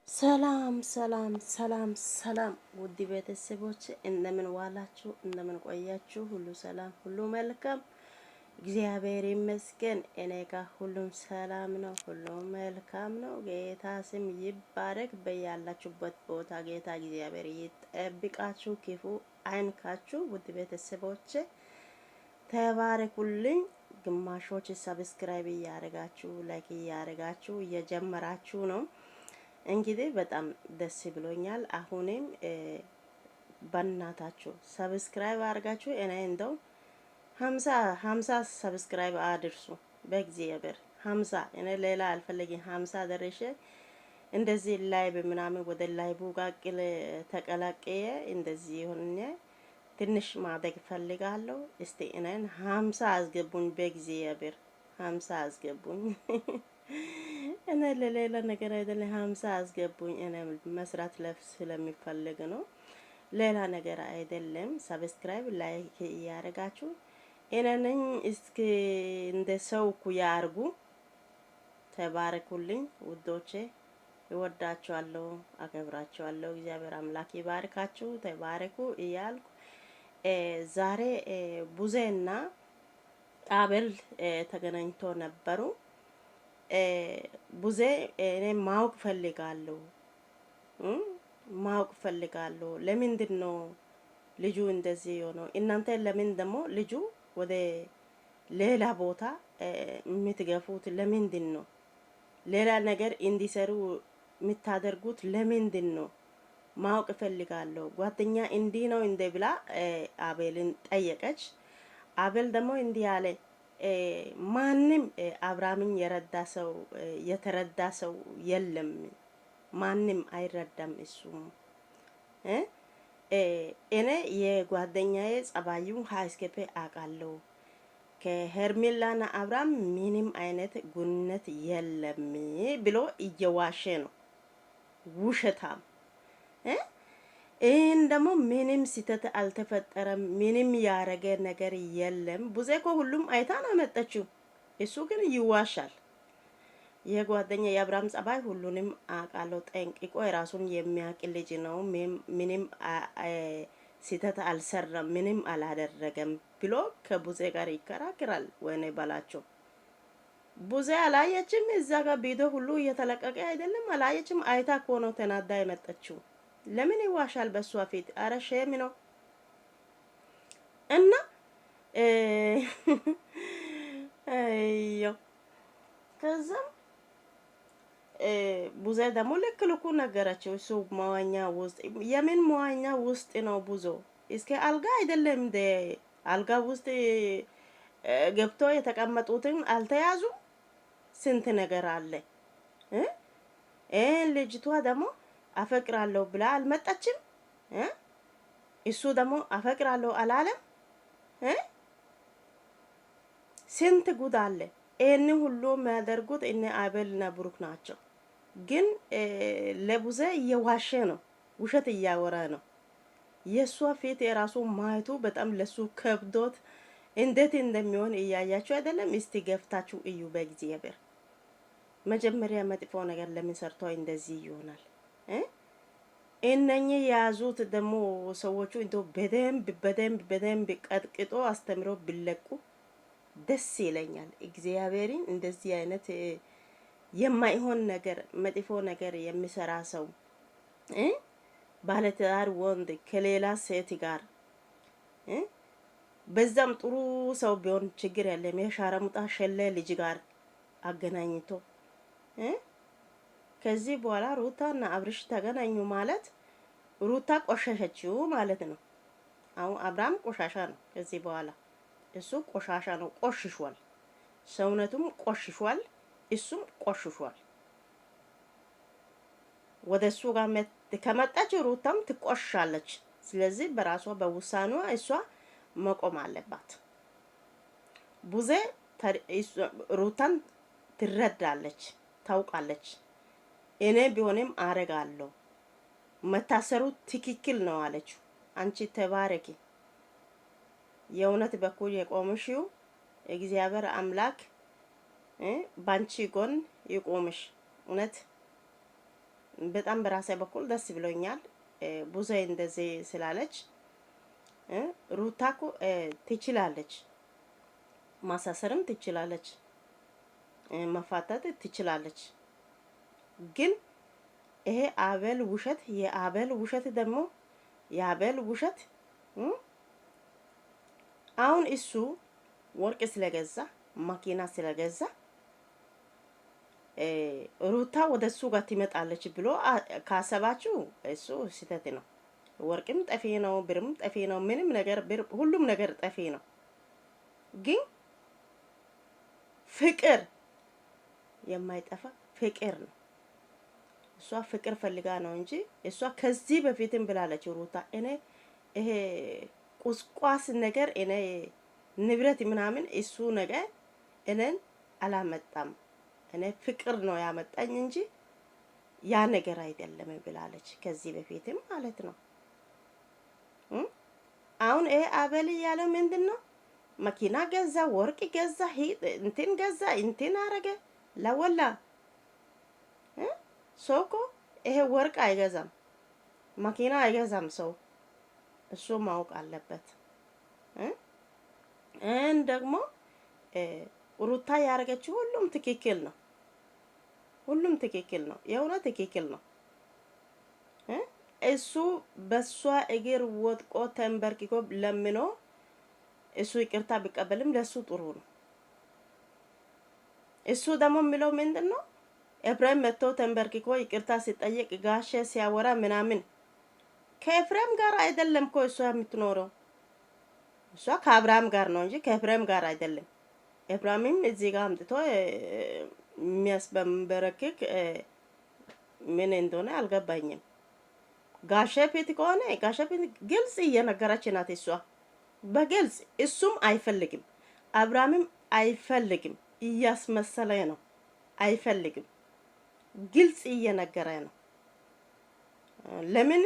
ሰላም ሰላም ሰላም ሰላም ውድ ቤተሰቦች እንደምን ዋላችሁ? እንደምን ቆያችሁ? ሁሉ ሰላም፣ ሁሉ መልካም፣ እግዚአብሔር ይመስገን። እኔ ጋር ሁሉም ሰላም ነው፣ ሁሉም መልካም ነው። ጌታ ስም ይባረክ። በያላችሁበት ቦታ ጌታ እግዚአብሔር ይጠብቃችሁ፣ ክፉ አይንካችሁ። ውድ ቤተሰቦች ተባረኩልኝ። ግማሾች ሰብስክራይብ እያደረጋችሁ ላይክ እያደረጋችሁ እየጀመራችሁ ነው። እንግዲህ በጣም ደስ ብሎኛል። አሁንም በእናታችሁ ሰብስክራይብ አድርጋችሁ እኔ እንደው 50 ሰብስክራይብ አድርሱ በእግዚአብሔር 50 እኔ ሌላ አልፈልግም። 50 ደረሼ እንደዚህ ላይቭ ምናምን ወደ ላይቭ ጋር ተቀላቀየ እንደዚህ ሆነ ትንሽ ማደግ ፈልጋለሁ። እስቲ እኔን 50 አስገቡኝ በእግዚአብሔር 50 አስገቡኝ። እኔ ለሌላ ነገር አይደለም 50 አስገቡኝ። እኔ መስራት ስለሚፈልግ ነው፣ ሌላ ነገር አይደለም። ሰብስክራይብ ላይክ እያደረጋችሁ እኔን እስኪ እንደ ሰው ያርጉ። ተባረኩልኝ ውዶቼ፣ እወዳችኋለሁ፣ አከብራችኋለሁ። እግዚአብሔር አምላክ ይባርካችሁ። ተባረኩ እያልኩ ዛሬ ቡዜና አቤል ተገናኝቶ ነበሩ። ቡዜ እኔ ማወቅ ፈልጋለሁ ለምንድን ነው ልጁ እንደዚህ የሆነው? እናንተ ለምን ደግሞ ልጁ ወደ ሌላ ቦታ የምትገፉት ለምንድን ነው? ሌላ ነገር እንዲሰሩ የምታደርጉት ለምንድን ነው? ማወቅ ፈልጋለሁ። ጓደኛ እንዲህ ነው እንደ ብላ አቤልን ጠየቀች። አቤል ደግሞ እንዲህ አለ፣ ማንም አብርሃምን የተረዳ ሰው የለም። ማንም አይረዳም። እሱም እኔ የጓደኛዬ ጸባዩን ሀስከፔ አውቃለሁ። ከሄርሜላና አብርሃም ምንም አይነት ግንኙነት የለም ብሎ እየዋሸ ነው። ውሸታም ይህን ደግሞ ምንም ስህተት አልተፈጠረም። ምንም ያረገ ነገር የለም። ቡዜ እኮ ሁሉም አይታ ነው መጣችው። እሱ ግን ይዋሻል። የጓደኛ የአብርሃም ጸባይ ሁሉንም አውቃለሁ ጠንቅቆ የራሱን የሚያውቅ ልጅ ነው። ምንም ስህተት አልሰራም፣ ምንም አላደረገም ብሎ ከቡዜ ጋር ይከራከራል። ወይኔ ባላቸው ቡዜ አላየችም። እዛ ጋር ቪዲዮ ሁሉ እየተለቀቀ አይደለም? አላየችም። አይታ እኮ ነው ተናዳ የመጣችው። ለምን ይዋሻል በሷ ፊት? አረ ሼም ነው። እና ከዛም ቡዜ ደግሞ ልክ ልኩ ነገረችው። እሱ መዋኛ ውስጥ የምን መዋኛ ውስጥ ነው ቡዞ? እስከ አልጋ አይደለም እንደ አልጋ ውስጥ ገብቶ የተቀመጡትን አልተያዙ? ስንት ነገር አለ። ልጅቷ ደግሞ አፈቅራለሁ ብላ አልመጣችም። እሱ ደግሞ አፈቅራለሁ አላለም። ስንት ጉድ አለ። ይሄን ሁሉ የሚያደርጉት እነ አቤልና ብሩክ ናቸው። ግን ለቡዜ እየዋሸ ነው፣ ውሸት እያወራ ነው። የሷ ፊት የራሱ ማየቱ በጣም ለሱ ከብዶት እንዴት እንደሚሆን እያያችሁ አይደለም? እስቲ ገፍታችሁ እዩ በእግዚአብሔር። መጀመሪያ መጥፎ ነገር ለምን ሰርቶ እንደዚህ ይሆናል? እነኚህ የያዙት ደግሞ ሰዎቹ እንደው በደንብ ቀጥቅጦ አስተምሮ ቢለቁ ደስ ይለኛል። እግዚአብሔርን እንደዚህ አይነት የማይሆን ነገር መጥፎ ነገር የሚሰራ ሰው ባለትዳር ወንድ ከሌላ ሴት ጋር በዛም ጥሩ ሰው ቢሆን ችግር የለም። የሻረሙጣ ሸለ ልጅ ጋር አገናኝቶ ከዚህ በኋላ ሩታና አብርሽ ተገናኙ ማለት ሩታ ቆሸሸችው ማለት ነው። አሁን አብርሃም ቆሻሻ ነው። ከዚህ በኋላ እሱ ቆሻሻ ነው፣ ቆሽሿል። ሰውነቱም ቆሽሿል፣ እሱም ቆሽሿል። ወደሱ ጋር ከመጣች ሩታም ትቆሻለች። ስለዚህ በራሷ በውሳኔዋ እሷ መቆም አለባት። ቡዜ ሩታን ትረዳለች፣ ታውቃለች። እኔ ቢሆንም አረጋለሁ፣ መታሰሩ ትክክል ነው አለችው። አንቺ ተባረኪ፣ የእውነት በኩል የቆምሽው እግዚአብሔር አምላክ ባንቺ ጎን ይቆምሽ። እውነት በጣም በራሴ በኩል ደስ ብሎኛል። ብዙ እንደዚህ ስላለች ሩታ እኮ ትችላለች፣ ማሳሰርም ትችላለች፣ መፋታት ትችላለች። ግን ይሄ አቤል ውሸት የአቤል ውሸት ደግሞ የአቤል ውሸት አሁን እሱ ወርቅ ስለገዛ መኪና ስለገዛ ሩታ ወደሱ ጋር ትመጣለች ብሎ ካሰባችሁ እሱ ስህተት ነው። ወርቅም ጠፊ ነው፣ ብርም ጠፊ ነው፣ ምንም ነገር ሁሉም ነገር ጠፊ ነው። ግን ፍቅር የማይጠፋ ፍቅር ነው። እሷ ፍቅር ፈልጋ ነው እንጂ እሷ ከዚህ በፊትም ብላለች ሩታ እኔ ይሄ ቁስቋስ ነገር እኔ ንብረት ምናምን እሱ ነገር እኔን አላመጣም፣ እኔ ፍቅር ነው ያመጣኝ እንጂ ያ ነገር አይደለም ብላለች ከዚህ በፊትም ማለት ነው። አሁን ይሄ አቤል ያለው ምንድነው? መኪና ገዛ፣ ወርቅ ገዛ፣ እንትን ገዛ፣ እንትን አረገ ለወላ ሰው እኮ ይሄ ወርቅ አይገዛም፣ መኪና አይገዛም ሰው። እሱ ማወቅ አለበት። ደግሞ ሩታ ያረገችው ሁሉም ትክክል ነው፣ ሁሉም ትክክል ነው፣ የሆነ ትክክል ነው። እሱ በሷ እግር ወጥቆ ተንበርክኮ ለምኖ እሱ ይቅርታ ቢቀበልም ለሱ ጥሩ ነው። እሱ ደግሞ የሚለው ምንድነው? ኤፍሬም መጥቶ ተንበርክኮ ይቅርታ ሲጠይቅ ጋሼ ሲያወራ ምናምን ከኤፍሬም ጋር አይደለም እኮ እሷ የምትኖረው። እሷ ከአብርሃም ጋር ነው እንጂ ከኤፍሬም ጋር አይደለም። ኤፍሬምም እዚህ ጋር አምጥቶ የሚያስበረክክ ምን እንደሆነ አልገባኝም። ጋሼ ፊት ከሆነ ጋሼ ፊት ግልጽ እየነገረች ናት እሷ በግልጽ። እሱም አይፈልግም፣ አብርሃምም አይፈልግም፣ እያስመሰለ ነው፣ አይፈልግም። ግልጽ እየነገረ ነው። ለምን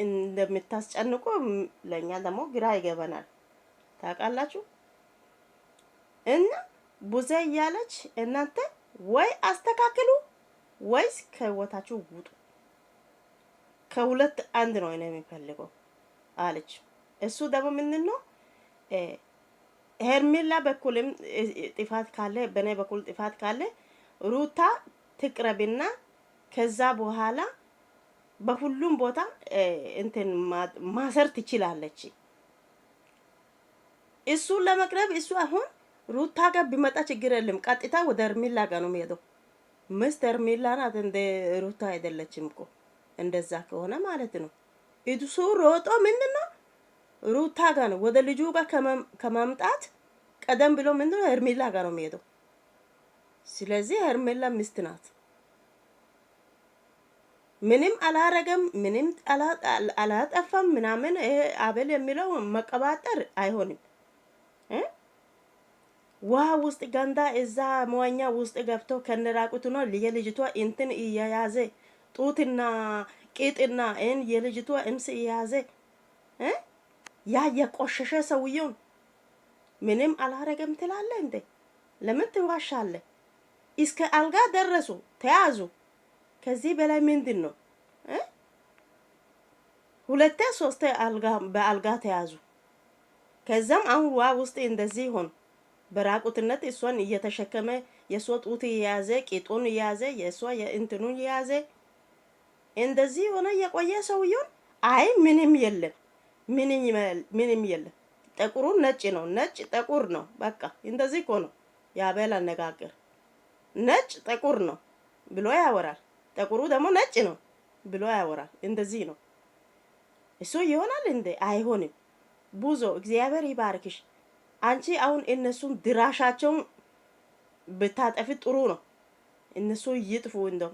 እንደምታስጨንቁ ለኛ ደግሞ ግራ ይገባናል። ታውቃላችሁ? እና ቡዜ እያለች እናንተ ወይ አስተካክሉ ወይስ ከህይወታችሁ ውጡ፣ ከሁለት አንድ ነው እኔ የሚፈልገው አለች። እሱ ደግሞ ምንድነው ሄርሜላ በኩልም ጥፋት ካለ በኔ በኩል ጥፋት ካለ ሩታ ትቅረብና ከዛ በኋላ በሁሉም ቦታ እንትን ማሰር ትችላለች። እሱ ለመቅረብ እሱ አሁን ሩታ ጋር ቢመጣ ችግር የለም፣ ቀጥታ ወደ ሄርሜላ ጋር ነው የሚሄደው። ሚስት ሄርሜላ ናት እንደ ሩታ አይደለችም እኮ። እንደዛ ከሆነ ማለት ነው እሱ ሮጦ ምንድነው ሩታ ጋር ነው ወደ ልጁ ጋር ከማምጣት ቀደም ብሎ ምንድነው ሄርሜላ ጋር ነው የሚሄደው። ስለዚህ ሄርሜላ ሚስት ናት። ምንም አላረገም፣ ምንም አላጠፋም ምናምን። ይሄ አቤል የሚለው መቀባጠር አይሆንም። ውሃ ውስጥ ገንዳ እዛ መዋኛ ውስጥ ገብቶ ከነራቁቱ ነው የልጅቷ እንትን እየያዘ ጡትና ቂጥና የልጅቷ እምስ እየያዘ ያ የቆሸሸ ሰውየውን ምንም አላረገም ትላለ እንዴ? ለምን ትዋሻለ? እስከ አልጋ ደረሱ፣ ተያዙ። ከዚህ በላይ ምንድን ነው? ሁለቴ ሶስቴ በአልጋ ተያዙ። ከዛም አሁን ውሃ ውስጥ እንደዚህ ሆኑ። በራቁትነት እሷን እየተሸከመ የሷ ጡት እየያዘ ቂጡን እየያዘ የሷ የእንትኑን እየያዘ እንደዚህ ሆነ የቆየ ሰውየውን አይ ምንም የለም፣ ምንም የለም። ጥቁሩ ነጭ ነው፣ ነጭ ጥቁር ነው። በቃ እንደዚህ እኮ ነው የአቤል አነጋገር። ነጭ ጥቁር ነው ብሎ ያወራል፣ ጥቁሩ ደግሞ ነጭ ነው ብሎ ያወራል። እንደዚህ ነው እሱ ይሆናል እንዴ? አይሆንም። ብዙ እግዚአብሔር ይባርክሽ። አንቺ አሁን እነሱን ድራሻቸውን ብታጠፊ ጥሩ ነው። እነሱ ይጥፉ እንደው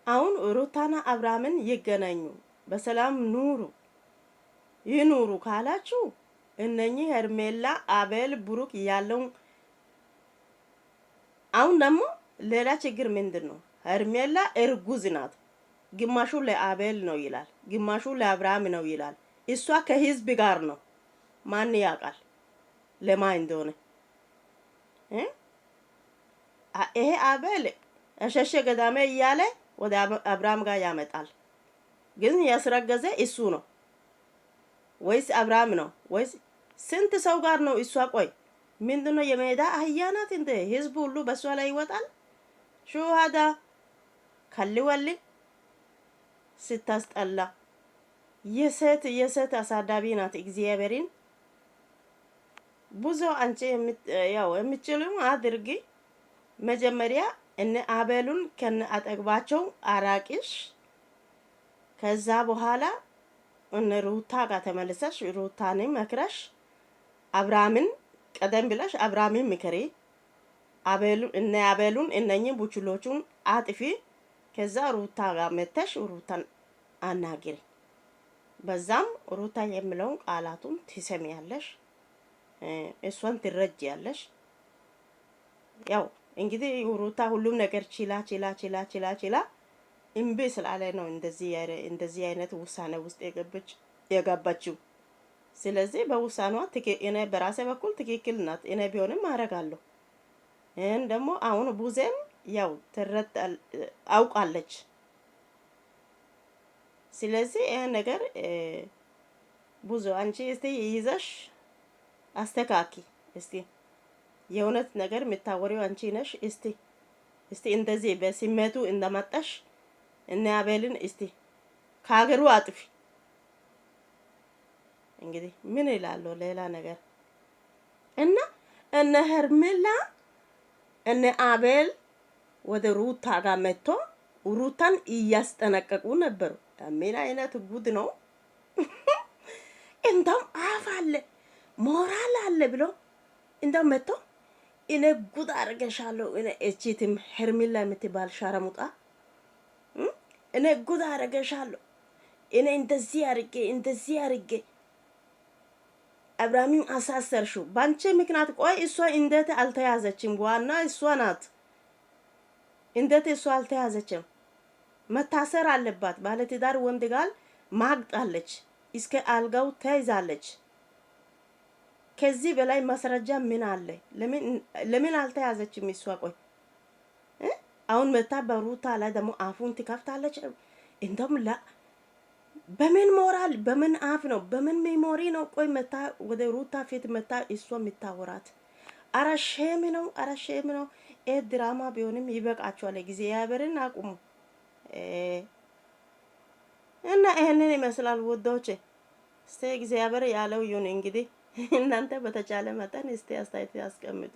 አሁን ሩታና አብርሃምን ይገናኙ፣ በሰላም ኑሩ፣ ይኑሩ ካላችሁ እነኚህ ሄርሜላ፣ አቤል፣ ብሩክ ያለው አሁን ደግሞ ሌላ ችግር ምንድነው? ሄርሜላ እርጉዝ ናት። ግማሹ ለአቤል ነው ይላል፣ ግማሹ ለአብርሃም ነው ይላል። እሷ ከህዝብ ጋር ነው። ማን ያውቃል ለማን እንደሆነ? ይሄ አቤል እሸሸ ገዳሜ እያለ ወደ አብርሃም ጋር ያመጣል። ግን ያስረገዘ እሱ ነው ወይስ አብርሃም ነው ወይስ ስንት ሰው ጋር ነው እሷ? ቆይ ምንድነው የሜዳ አህያ ናት እንዴ? ህዝብ ሁሉ በሷ ላይ ይወጣል። ሹሃዳ ከልወል ስታስጠላ የሴት አሳዳቢ ናት። እግዚአብሔርን ብዙ አንቺ ያው የምትችለው አድርጊ። መጀመሪያ እነ አቤሉን ከነ አጠግባቸው አራቂሽ። ከዛ በኋላ እነ ሩታ ጋር ተመልሰሽ ሩታንም መክረሽ አብርሃምን ቀደም ብለሽ አብርሃምን ምከሪ። አቤሉን እነኚህ ቡችሎቹን አጥፊ። ከዛ ሩታ ጋር መተሽ ሩታን አናግሪ። በዛም ሩታ የሚለውን ቃላቱን ትሰሚያለሽ፣ እሷን ትረጂያለሽ። ያው እንግዲህ ሩታ ሁሉም ነገር ችላ እምቢ ስላለ ነው እንደዚህ አይነት ውሳኔ ውስጥ የገባችው። ስለዚህ በውሳኔዋ እኔ በራሴ በኩል ትክክል ናት። እኔ ቢሆንም አደርጋለሁ። ይህን ደግሞ አሁን ቡዜም ያው አውቃለች። ስለዚህ ይሄ ነገር ብዙ አንቺ እስቲ ይዘሽ አስተካኪ። እስቲ የእውነት ነገር የምታወሪው አንቺ ነሽ። እስቲ እንደዚህ በስሜቱ እንደመጣሽ እነ አቤልን እስቲ ከሀገሩ አጥፊ። እንግዲህ ምን ይላሉ ሌላ ነገር እና እነ ሄርሜላ እነ አቤል ወደ ሩታ ጋር መጥቶ ሩታን እያስጠነቀቁ ነበሩ። ምን አይነት ጉድ ነው! እንደውም አፍ አለ ሞራል አለ ብሎ እንደውም መጥቶ እኔ ጉድ አደርገሻለሁ፣ እኔ እቺትም ሄርሜላ የምትባል ሻረሙጣ እኔ ጉድ አደርገሻለሁ፣ እኔ እንደዚህ አድርጌ አብርሃምን አሳሰርሽው ባንቺ ምክንያት። ቆይ እሷ እንዴት አልተያዘችም? ዋና እሷ ናት። እንዴት እሷ አልተያዘችም? መታሰር አለባት። ባለትዳር ወንድ ጋር ማግጣለች፣ እስከ አልጋው ተይዛለች። ከዚህ በላይ ማስረጃ ምን አለ? ለምን አልተያዘችም እሷ? ቆይ አሁን መታ በሩታ ላይ ደግሞ አፉን ትከፍታለች። እንደውም በምን ሞራል በምን አፍ ነው በምን ሜሞሪ ነው? ቆይ መታ ወደ ሩታ ፊት መታ እሷ የምታወራት? አረ ሼም ነው፣ አረ ሼም ነው። ድራማ ቢሆንም ይበቃቸዋል። እግዚአብሔርን አቁሙ። እና ይሄንን ይመስላል ውዶቼ። እስቲ እግዚአብሔር ያለው ይሁን። እንግዲህ እናንተ በተቻለ መጠን እስቲ አስተያየት ያስቀምጡ።